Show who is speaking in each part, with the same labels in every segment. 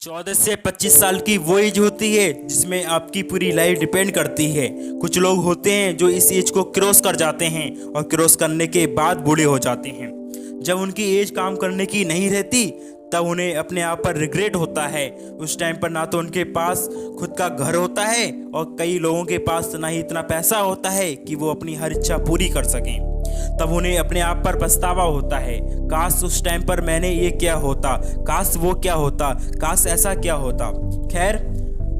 Speaker 1: 14 से 25 साल की वो एज होती है जिसमें आपकी पूरी लाइफ डिपेंड करती है। कुछ लोग होते हैं जो इस एज को क्रॉस कर जाते हैं और क्रॉस करने के बाद बूढ़े हो जाते हैं। जब उनकी एज काम करने की नहीं रहती तब उन्हें अपने आप पर रिग्रेट होता है। उस टाइम पर ना तो उनके पास खुद का घर होता है और कई लोगों के पास ना ही इतना पैसा होता है कि वो अपनी हर इच्छा पूरी कर सकें। तब उन्हें अपने आप पर पछतावा होता है, काश उस टाइम पर मैंने ये क्या होता, काश वो क्या होता, काश ऐसा क्या होता। खैर,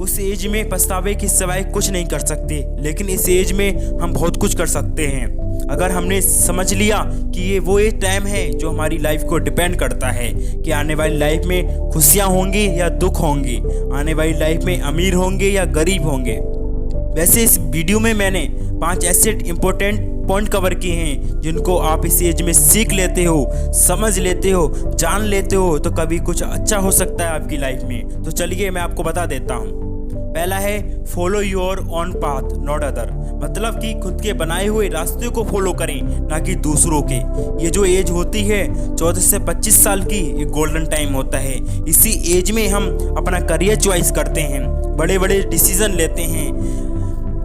Speaker 1: उस एज में पछतावे की सिवाय कुछ नहीं कर सकते, लेकिन इस एज में हम बहुत कुछ कर सकते हैं। अगर हमने समझ लिया कि ये वो एक टाइम है जो हमारी लाइफ को डिपेंड करता है कि आने वाली लाइफ में खुशियाँ होंगी या दुख होंगे, आने वाली लाइफ में अमीर होंगे या गरीब होंगे। वैसे इस वीडियो में मैंने 5 ऐसे इम्पोर्टेंट पॉइंट कवर किए हैं जिनको आप इस एज में सीख लेते हो, समझ लेते हो, जान लेते हो तो कभी कुछ अच्छा हो सकता है आपकी लाइफ में। तो चलिए मैं आपको बता देता हूँ। पहला है follow your own path not other, मतलब कि खुद के बनाए हुए रास्ते को फॉलो करें ना कि दूसरों के। ये जो एज होती है 14 से 25 साल की, ये गोल्डन टाइम होता है। इसी एज में हम अपना करियर चॉइस करते हैं, बड़े बड़े डिसीजन लेते हैं,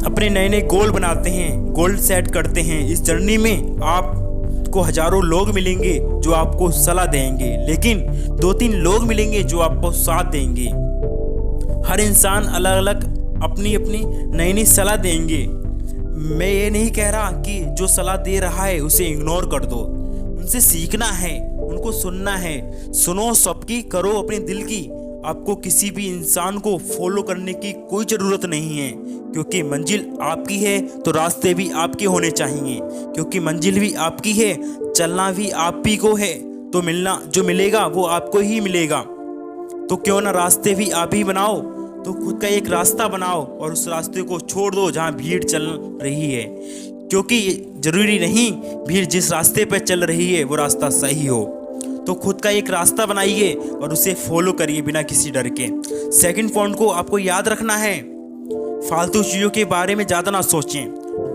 Speaker 1: अपने नए नए गोल बनाते हैं, गोल सेट करते हैं। इस जर्नी में आपको हजारों लोग मिलेंगे जो आपको सलाह देंगे, लेकिन 2-3 लोग मिलेंगे जो आपको साथ देंगे। हर इंसान अलग अलग अपनी अपनी नई नई सलाह देंगे। मैं ये नहीं कह रहा कि जो सलाह दे रहा है उसे इग्नोर कर दो, उनसे सीखना है, उनको सुनना है। सुनो सबकी, करो अपने दिल की। आपको किसी भी इंसान को फॉलो करने की कोई ज़रूरत नहीं है, क्योंकि मंजिल आपकी है तो रास्ते भी आपके होने चाहिए। क्योंकि मंजिल भी आपकी है, चलना भी आप ही को है, तो मिलना जो मिलेगा वो आपको ही मिलेगा। तो क्यों ना रास्ते भी आप ही बनाओ। तो खुद का एक रास्ता बनाओ और उस रास्ते को छोड़ दो जहाँ भीड़ चल रही है, क्योंकि ज़रूरी नहीं भीड़ जिस रास्ते पर चल रही है वो रास्ता सही हो। तो खुद का एक रास्ता बनाइए और उसे फॉलो करिए बिना किसी डर के। सेकंड पॉइंट को आपको याद रखना है, फालतू चीज़ों के बारे में ज़्यादा ना सोचें।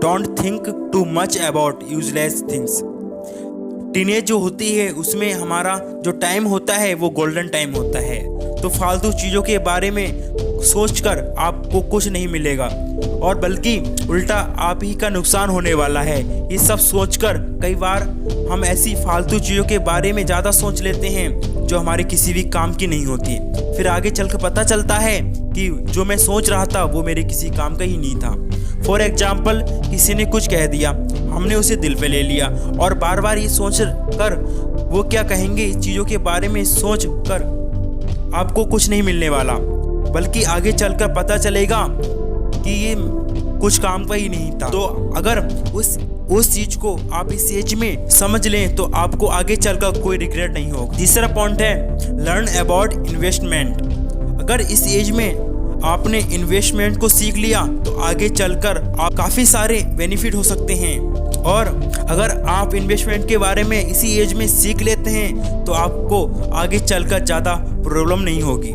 Speaker 1: Don't think too much about useless things. Teenage जो होती है उसमें हमारा जो टाइम होता है वो गोल्डन टाइम होता है। तो फालतू चीज़ों के बारे में सोचकर आपको कुछ नहीं मिलेगा और बल्कि उल्टा आप ही का नुकसान होने वाला है। ये सब सोचकर कई बार हम ऐसी फालतू चीज़ों के बारे में ज़्यादा सोच लेते हैं जो हमारे किसी भी काम की नहीं होती। फिर आगे चलकर पता चलता है कि जो मैं सोच रहा था वो मेरे किसी काम का ही नहीं था। फॉर एग्जाम्पल, किसी ने कुछ कह दिया, हमने उसे दिल पे ले लिया और बार बार ये सोच कर वो क्या कहेंगे इस चीज़ों के बारे में सोच कर आपको कुछ नहीं मिलने वाला, बल्कि आगे चलकर पता चलेगा कि ये कुछ काम का ही नहीं था। तो अगर उस चीज़ को आप इस एज में समझ लें तो आपको आगे चलकर कोई रिग्रेट नहीं होगा। तीसरा पॉइंट है लर्न अबाउट इन्वेस्टमेंट। अगर इस एज में आपने इन्वेस्टमेंट को सीख लिया तो आगे चलकर आप काफ़ी सारे बेनिफिट हो सकते हैं। और अगर आप इन्वेस्टमेंट के बारे में इसी एज में सीख लेते हैं तो आपको आगे चलकर ज़्यादा प्रॉब्लम नहीं होगी।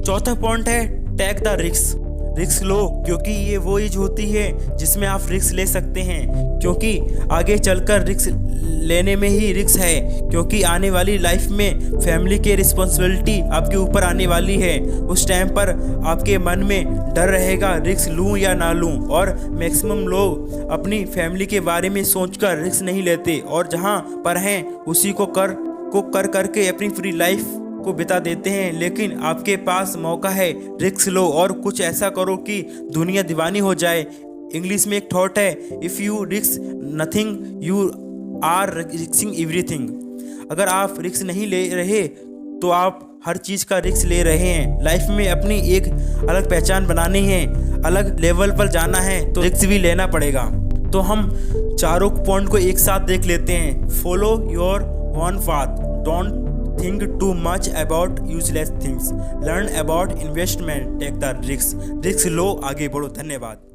Speaker 1: चौथा पॉइंट है टेक द रिस्क। रिस्क लो, क्योंकि ये वो एज होती है जिसमें आप रिस्क ले सकते हैं, क्योंकि आगे चलकर रिस्क लेने में ही रिस्क है। क्योंकि आने वाली लाइफ में फैमिली की रिस्पॉन्सिबिलिटी आपके ऊपर आने वाली है। उस टाइम पर आपके मन में डर रहेगा रिस्क लूं या ना लूं, और मैक्सिमम लोग अपनी फैमिली के बारे में सोचकर रिस्क नहीं लेते और जहां पर हैं उसी को कर करके अपनी पूरी लाइफ को बिता देते हैं। लेकिन आपके पास मौका है, रिस्क लो और कुछ ऐसा करो कि दुनिया दीवानी हो जाए। इंग्लिश में एक थॉट है, if you risk nothing you are risking everything. अगर आप रिस्क नहीं ले रहे तो आप हर चीज़ का रिस्क ले रहे हैं। लाइफ में अपनी एक अलग पहचान बनानी है, अलग लेवल पर जाना है तो रिस्क भी लेना पड़ेगा। तो हम चारों पॉइंट को एक साथ देख लेते हैं। Follow your own path, don't think too much about useless things, learn about investment, take the risk लो, आगे बढ़ो। धन्यवाद।